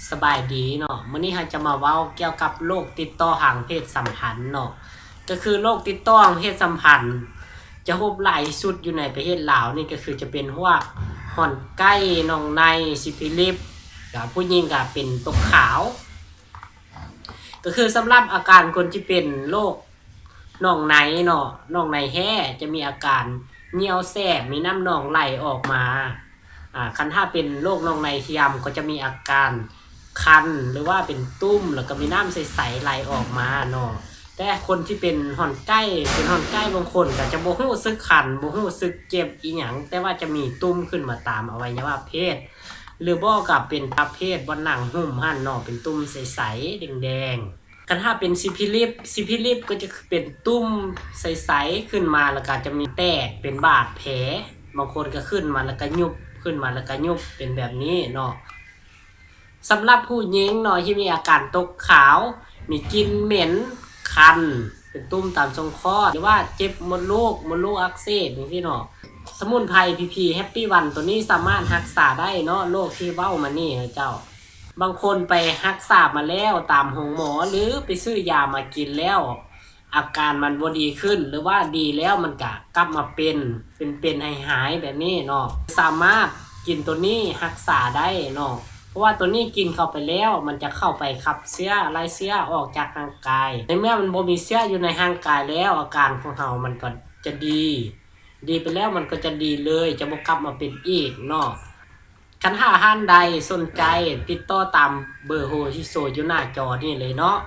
สบายดีเนาะมื้อนี้เราจะมาเว้าเกี่ยวกับโรคติดต่อทางเพศสัมพันธ์เนาะก็คือโรคติดต่อทางเพศสัมพันธ์จะพบหลายสุดอยู่ในประเทศลาวนี่ก็คือจะเป็นพวกห่อนไก้น่องในซิฟิลิสกับผู้หญิงก็เป็นตกขาวก็คือสำหรับอาการคนที่เป็นโรคน่องในเนาะน่องในแห้จะมีอาการเหนียวแสบมีน้ำหนองไหลออกมาคันถ้าเป็นโรคน่องในเทียมก็จะมีอาการคันหรือว่าเป็นตุ้มแล้วก็มีน้ำใสๆไหลออกมาเนาะแต่คนที่เป็นห่อนไก้บางคนก็จะบ่รู้สึกคันบ่รู้สึกเจ็บอีหยังแต่ว่าจะมีตุ้มขึ้นมาตามอวัยวะเพศหรือบ่ก็เป็นประเภทบ่หนังหุ้มหั่นเนาะเป็นตุ้มใสๆแดงๆคันถ้าเป็นซิฟิลิสก็จะเป็นตุ้มใสๆขึ้นมาแล้วก็จะมีแตกเป็นบาดแผลบางคนก็ขึ้นมาแล้วก็ยุบขึ้นมาแล้วก็ยุบเป็นแบบนี้เนาะสำหรับผู้หญิงเนาะที่มีอาการตกขาวมีกลิ่นเหม็นคันเป็นตุ้มตามช่องคลอดหรือว่าเจ็บมดลูกอักเสบอย่างที่เนาะสมุนไพรพีแฮปปี้วันตัวนี้สามารถรักษาได้เนาะโรคที่เว้ามานี่เจ้าบางคนไปรักษามาแล้วตามโรงหมอหรือไปซื้อยามากินแล้วอาการมันบ่ดีขึ้นหรือว่าดีแล้วมันก็กลับมาเป็นให้หายแบบนี้เนาะสามารถกินตัวนี้รักษาได้เนาะเพราะว่าตัวนี้กินเข้าไปแล้วมันจะเข้าไปขับเชื้อไล่เชื้อออกจากร่างกายในเมื่อมันบ่มีเชื้ออยู่ในร่างกายแล้วอาการของเรามันก็จะดีไปแล้วมันก็จะดีเลยจะบ่กลับมาเป็นอีกเนาะคันท่านใดสนใจติดต่อตามเบอร์โทรที่โชว์อยู่หน้าจอนี่เลยเนาะ